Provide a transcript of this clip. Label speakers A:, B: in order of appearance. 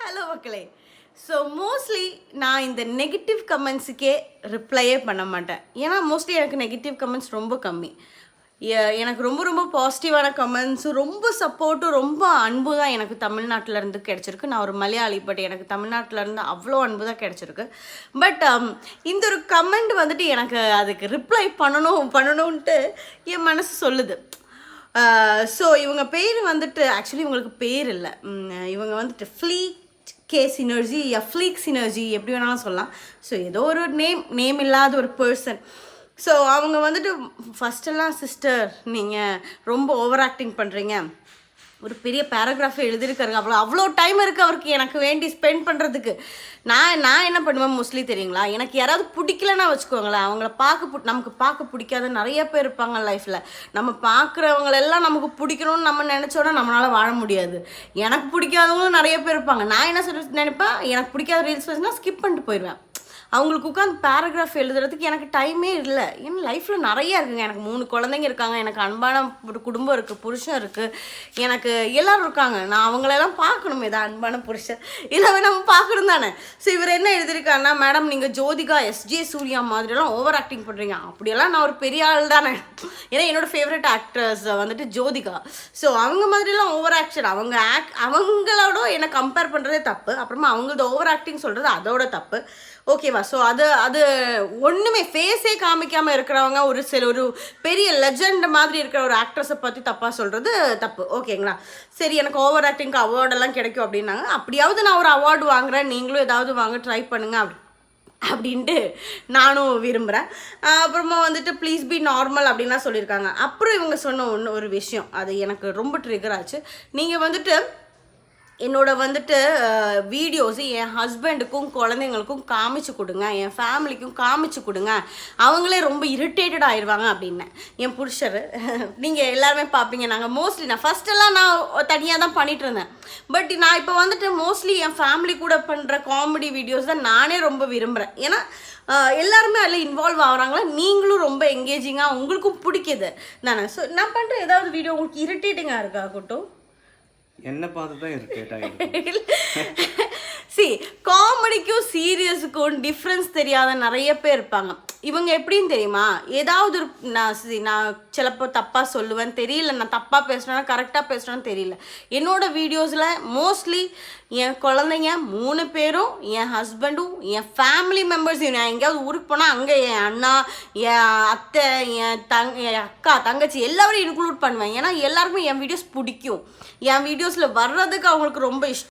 A: Hello மக்களே. So mostly நான் இந்த நெகட்டிவ் கமெண்ட்ஸுக்கே ரிப்ளையே பண்ண மாட்டேன். ஏன்னா மோஸ்ட்லி எனக்கு நெகட்டிவ் கமெண்ட்ஸ் ரொம்ப கம்மி. எனக்கு ரொம்ப ரொம்ப பாசிட்டிவான கமெண்ட்ஸும் ரொம்ப சப்போர்ட்டும் ரொம்ப அன்பு தான் எனக்கு தமிழ்நாட்டிலேருந்து கிடச்சிருக்கு. நான் ஒரு மலையாளி, பட் எனக்கு தமிழ்நாட்டிலேருந்து அவ்வளோ அன்பு தான் கிடச்சிருக்கு. பட் இந்த ஒரு கமெண்ட் வந்துட்டு எனக்கு அதுக்கு ரிப்ளை பண்ணணுன்ட்டு என் மனசு சொல்லுது. ஸோ இவங்க பேர் வந்துட்டு ஆக்சுவலி இவங்களுக்கு பேர் இல்லை, இவங்க வந்துட்டு சினர்ஜி ஃப்ளீக் சினர்ஜி எப்படி வேணாலும் சொல்லலாம். ஸோ ஏதோ ஒரு நேம் இல்லாத ஒரு பர்சன். ஸோ அவங்க வந்துட்டு ஃபஸ்ட்டெல்லாம் சிஸ்டர் நீங்கள் ரொம்ப ஓவர் ஆக்டிங் பண்ணுறீங்க, ஒரு பெரிய பேராகிராஃபை எழுதியிருக்காருங்க, அவ்வளோ டைம் இருக்குது அவருக்கு எனக்கு வேண்டி ஸ்பெண்ட் பண்ணுறதுக்கு. நான் என்ன பண்ணுவேன் மோஸ்ட்லி தெரியுங்களா, எனக்கு யாராவது பிடிக்கலன்னா வச்சுக்கோங்களேன், அவங்கள நமக்கு பார்க்க பிடிக்காத நிறைய பேர் இருப்பாங்க லைஃப்பில். நம்ம பார்க்குறவங்களெல்லாம் நமக்கு பிடிக்கணும்னு நம்ம நினச்சோன்னா நம்மளால் வாழ முடியாது. எனக்கு பிடிக்காதவங்களும் நிறைய பேர் இருப்பாங்க. நான் என்ன நினைப்பேன், எனக்கு பிடிக்காத ரீல்ஸ் வச்சுன்னா ஸ்கிப் பண்ணிட்டு போயிடுவேன். அவங்களுக்கு உட்காந்து பேராகிராஃப் எழுதுறதுக்கு எனக்கு டைமே இல்லை. ஏன்னா லைஃப்பில் நிறையா இருக்குங்க. எனக்கு 3 குழந்தைங்க இருக்காங்க, எனக்கு அன்பான ஒரு குடும்பம் இருக்குது, புருஷன் இருக்குது, எனக்கு எல்லோரும் இருக்காங்க. நான் அவங்களெல்லாம் பார்க்கணுமே தான், அன்பான புருஷன் எல்லாமே நம்ம பார்க்கணும் தானே. ஸோ இவர் என்ன எழுதியிருக்காருன்னா, மேடம் நீங்கள் ஜோதிகா எஸ்ஜே சூர்யா மாதிரியெல்லாம் ஓவர் ஆக்டிங் பண்ணுறீங்க. அப்படியெல்லாம் நான் ஒரு பெரிய ஆள் தானே. ஏன்னா என்னோடய ஃபேவரட் ஆக்ட்ரஸ் வந்துட்டு ஜோதிகா. ஸோ அவங்க மாதிரிலாம் ஓவர் ஆக்ஷன், அவங்களோட என்னை கம்பேர் பண்ணுறதே தப்பு. அப்புறமா அவங்களோட ஓவர் ஆக்டிங் சொல்கிறது அதோட தப்பு. ஓகேவா? ஸோ அது ஒன்றுமே ஃபேஸே காமிக்காமல் இருக்கிறவங்க, ஒரு பெரிய லெஜண்ட் மாதிரி இருக்கிற ஒரு ஆக்ட்ரஸை பற்றி தப்பாக சொல்கிறது தப்பு. ஓகேங்களா? சரி, எனக்கு ஓவர் ஆக்டிங்க்கு அவார்டெல்லாம் கிடைக்கும் அப்படின்னாங்க. அப்படியாவது நான் ஒரு அவார்டு வாங்குகிறேன், நீங்களும் ஏதாவது வாங்க ட்ரை பண்ணுங்கள் அப்படின்ட்டு நானும் விரும்புகிறேன். அப்புறமா வந்துட்டு ப்ளீஸ் பி நார்மல் அப்படின்லாம் சொல்லியிருக்காங்க. அப்புறம் இவங்க சொன்ன ஒரு விஷயம், அது எனக்கு ரொம்ப ட்ரிகர் ஆச்சு. நீங்கள் வந்துட்டு என்னோட வந்துட்டு வீடியோஸு என் ஹஸ்பண்டுக்கும் குழந்தைங்களுக்கும் காமிச்சு கொடுங்க, என் ஃபேமிலிக்கும் காமிச்சு கொடுங்க, அவங்களே ரொம்ப இரிட்டேட்டட் ஆயிடுவாங்க அப்படின்னு. என் புருஷர் நீங்கள் எல்லாருமே பார்ப்பீங்க, நான் ஃபஸ்ட்டெல்லாம் நான் தனியாக தான் பண்ணிகிட்டு இருந்தேன். பட் நான் இப்போ வந்துட்டு மோஸ்ட்லி என் ஃபேமிலி கூட பண்ணுற காமெடி வீடியோஸ் தான் நானே ரொம்ப விரும்புகிறேன். ஏன்னா எல்லாருமே அதில் இன்வால்வ் ஆகிறாங்களா, நீங்களும் ரொம்ப எங்கேஜிங்காக உங்களுக்கும் பிடிக்குது தானே. ஸோ நான் பண்ணுற ஏதாவது வீடியோ உங்களுக்கு இரிட்டேட்டிங்காக இருக்கா கூட்டம்?
B: என்ன பார்த்து தான் இரிட்டேட் ஆகிடுது.
A: காமெடிக்கும் சீரியஸுக்கும் டிஃப்ரென்ஸ் தெரியாத நிறைய பேர் இருப்பாங்க. இவங்க எப்படின்னு தெரியுமா, ஏதாவது நான் சிலப்போ தப்பாக சொல்லுவேன், தெரியல, நான் தப்பாக பேசுகிறேன்னா கரெக்டாக பேசுகிறேன்னு தெரியல. என்னோடய வீடியோஸில் மோஸ்ட்லி என் குழந்தைங்க 3 பேரும், என் ஹஸ்பண்டும், என் ஃபேமிலி மெம்பர்ஸ், நான் எங்கேயாவது ஊருக்கு போனால் அங்கே என் அண்ணா, என் அத்தை, என் அக்கா, தங்கச்சி எல்லாரையும் இன்க்ளூட் பண்ணுவேன். ஏன்னா எல்லாருக்குமே என் வீடியோஸ் பிடிக்கும். என் வீடியோஸில் வர்றதுக்கு அவங்களுக்கு ரொம்ப இஷ்டம்.